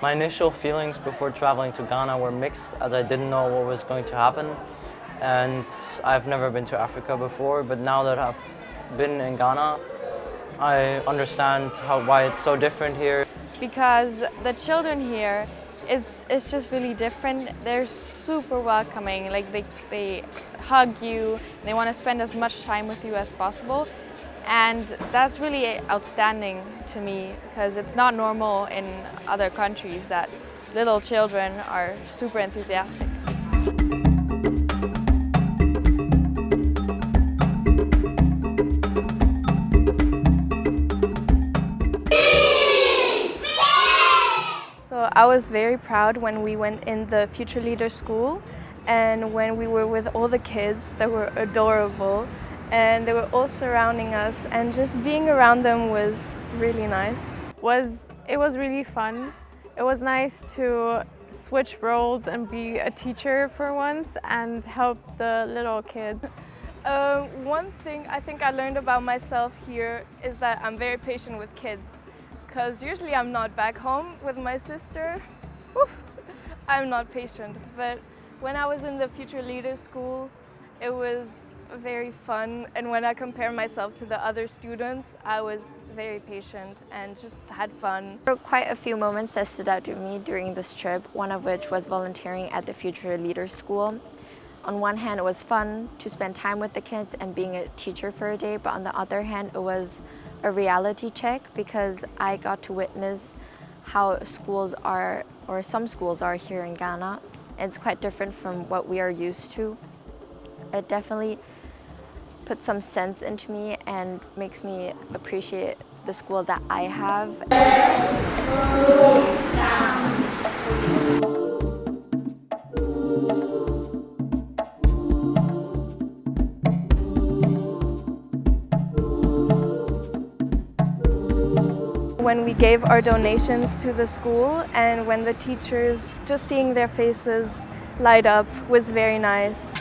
My initial feelings before traveling to Ghana were mixed, as I didn't know what was going to happen. And I've never been to Africa before, but now that I've been in Ghana, I understand why it's so different here. Because the children here, it's just really different. They're super welcoming, like they hug you, they want to spend as much time with you as possible. And that's really outstanding to me, because it's not normal in other countries that little children are super enthusiastic. So I was very proud when we went in the Future Leader School, and when we were with all the kids that were adorable, and they were all surrounding us, and just being around them was really nice. It was really fun. It was nice to switch roles and be a teacher for once and help the little kids. One thing I think I learned about myself here is that I'm very patient with kids, because usually I'm not back home with my sister. I'm not patient, but when I was in the Future Leader School, it was very fun, and when I compare myself to the other students, I was very patient and just had fun. There were quite a few moments that stood out to me during this trip, one of which was volunteering at the Future Leader School. On one hand, it was fun to spend time with the kids and being a teacher for a day, but on the other hand, it was a reality check, because I got to witness how schools are, or some schools are here in Ghana. It's quite different from what we are used to. It definitely puts some sense into me and makes me appreciate the school that I have. When we gave our donations to the school, and when the teachers, just seeing their faces light up was very nice.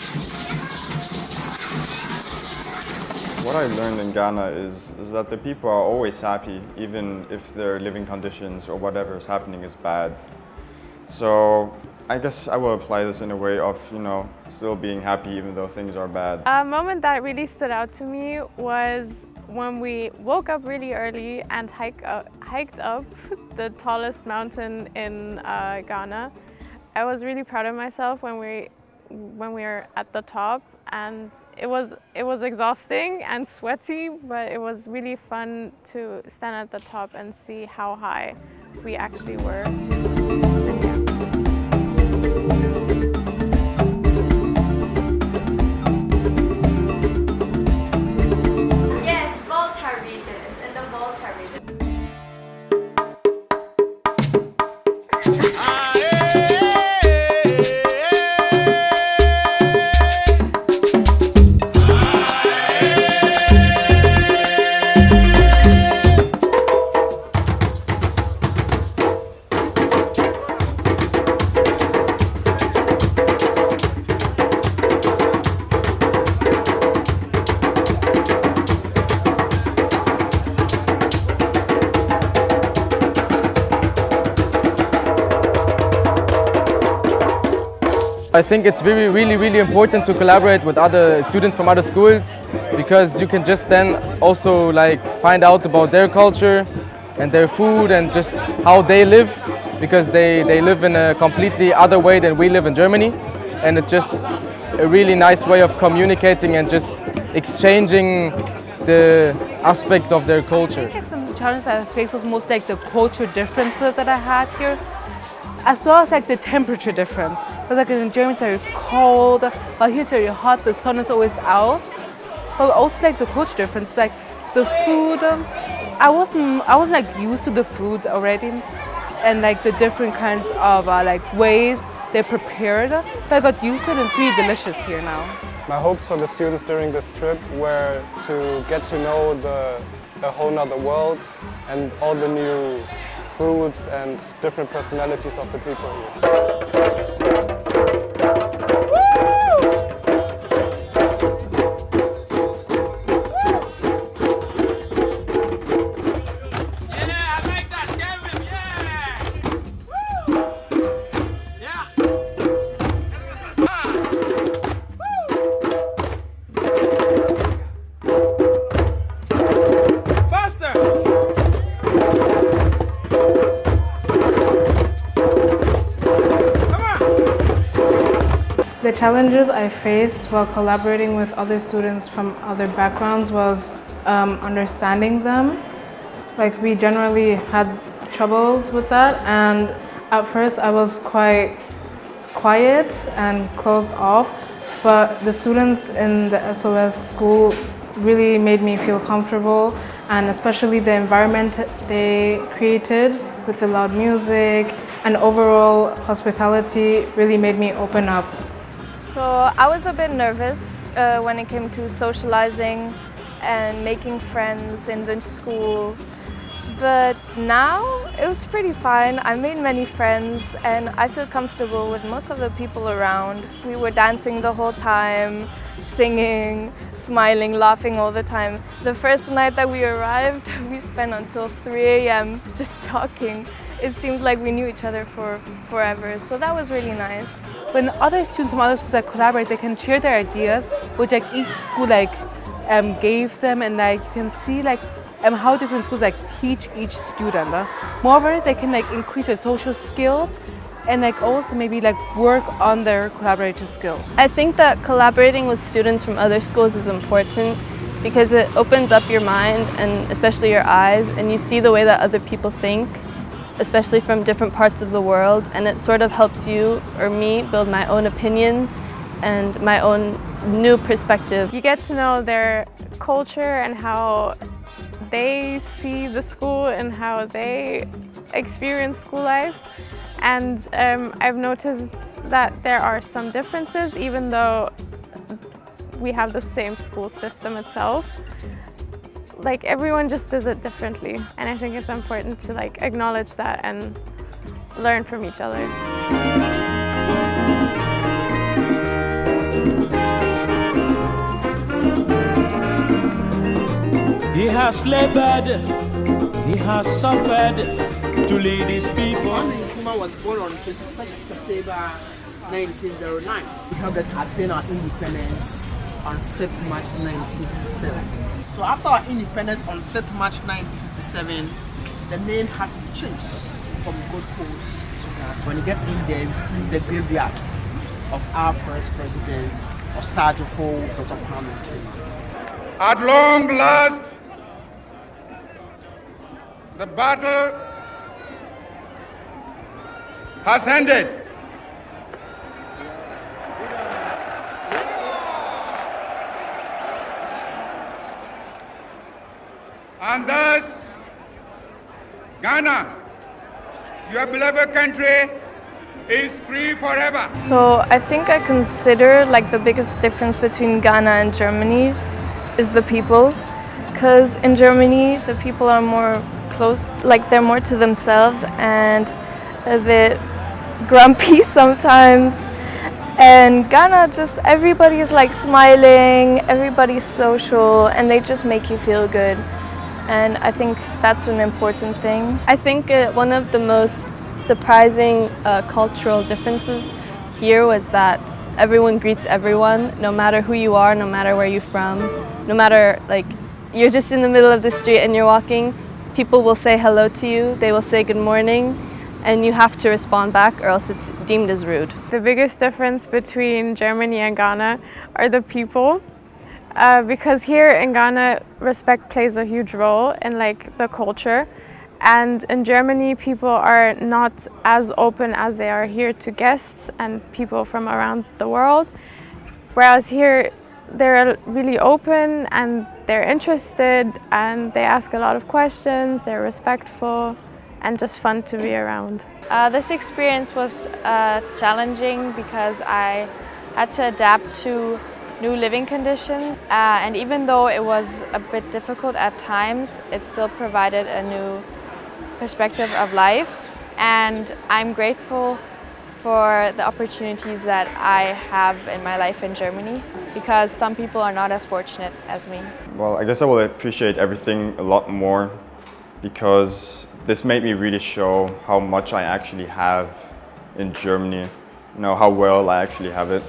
What I learned in Ghana is that the people are always happy, even if their living conditions or whatever is happening is bad. So I guess I will apply this in a way of, still being happy even though things are bad. A moment that really stood out to me was when we woke up really early and hiked up the tallest mountain in Ghana. I was really proud of myself when we were at the top, and it was exhausting and sweaty, but it was really fun to stand at the top and see how high we actually were. Yes, Volta region. It's in the Volta region. I think it's really important to collaborate with other students from other schools, because you can just then also find out about their culture and their food and just how they live, because they live in a completely other way than we live in Germany, and it's just a really nice way of communicating and just exchanging the aspects of their culture. I think some challenges that I faced was most the culture differences that I had here, as well as the temperature difference. Because in Germany it's very cold, but here it's very hot, the sun is always out. But also the culture difference, the food, I wasn't used to the food already, and the different kinds of ways they're prepared. But I got used to it, and it's really delicious here now. My hopes for the students during this trip were to get to know a whole nother world and all the new foods and different personalities of the people here. The challenges I faced while collaborating with other students from other backgrounds was understanding them. Like, we generally had troubles with that, and at first I was quite quiet and closed off, but the students in the SOS school really made me feel comfortable, and especially the environment they created with the loud music and overall hospitality really made me open up. So I was a bit nervous when it came to socializing and making friends in the school. But now it was pretty fine. I made many friends and I feel comfortable with most of the people around. We were dancing the whole time, singing, smiling, laughing all the time. The first night that we arrived, we spent until 3 a.m. just talking. It seemed like we knew each other for forever, so that was really nice. When other students from other schools collaborate, they can share their ideas, which each school gave them, and you can see how different schools teach each student. Moreover, they can increase their social skills and also maybe work on their collaborative skills. I think that collaborating with students from other schools is important because it opens up your mind and especially your eyes, and you see the way that other people think, especially from different parts of the world, and it sort of helps you or me build my own opinions and my own new perspective. You get to know their culture and how they see the school and how they experience school life, and I've noticed that there are some differences even though we have the same school system itself. Everyone just does it differently, and I think it's important to acknowledge that and learn from each other. He has labored, he has suffered to lead his people. Nkrumah was born on 21st September 1909. We helped us attain our independence on 6th March 1957. So after our independence on 6th March 1957, the name had to be changed from Gold Coast to Ghana. When you get in there, you see the graveyard of our first president, Afadjato, Dr. Kwame Nkrumah. At long last, the battle has ended. And thus, Ghana, your beloved country, is free forever. So I think I consider the biggest difference between Ghana and Germany is the people, because in Germany the people are more close, they're more to themselves and a bit grumpy sometimes. And Ghana, just everybody is smiling, everybody's social, and they just make you feel good. And I think that's an important thing. I think one of the most surprising cultural differences here was that everyone greets everyone, no matter who you are, no matter where you're from, no matter you're just in the middle of the street and you're walking, people will say hello to you, they will say good morning, and you have to respond back or else it's deemed as rude. The biggest difference between Germany and Ghana are the people. Because here in Ghana, respect plays a huge role in the culture, and in Germany people are not as open as they are here to guests and people from around the world, whereas here they're really open and they're interested and they ask a lot of questions, they're respectful and just fun to be around. This experience was challenging because I had to adapt to new living conditions, and even though it was a bit difficult at times, it still provided a new perspective of life, and I'm grateful for the opportunities that I have in my life in Germany, because some people are not as fortunate as me. Well, I guess I will appreciate everything a lot more because this made me really show how much I actually have in Germany, how well I actually have it.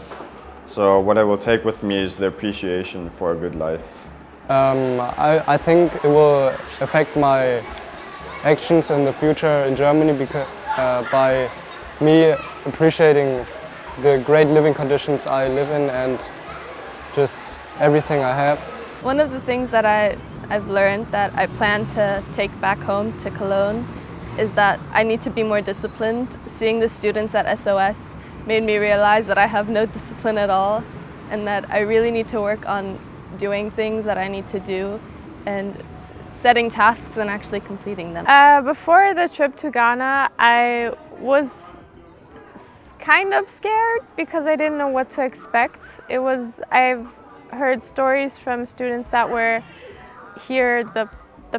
So what I will take with me is the appreciation for a good life. I think it will affect my actions in the future in Germany because by me appreciating the great living conditions I live in and just everything I have. One of the things that I've learned that I plan to take back home to Cologne is that I need to be more disciplined. Seeing the students at SOS made me realize that I have no discipline at all and that I really need to work on doing things that I need to do and setting tasks and actually completing them. Before the trip to Ghana, I was kind of scared because I didn't know what to expect. I've heard stories from students that were here the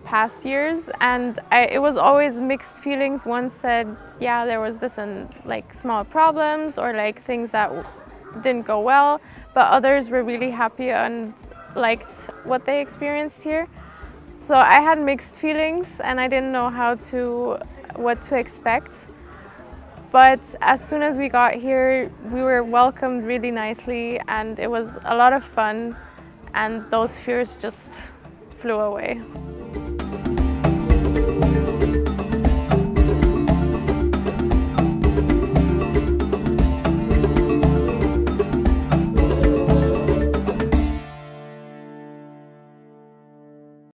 past years, and it was always mixed feelings. One said, yeah, there was this and like small problems or like things that didn't go well, but others were really happy and liked what they experienced here. So I had mixed feelings and I didn't know what to expect. But as soon as we got here, we were welcomed really nicely and it was a lot of fun and those fears just flew away.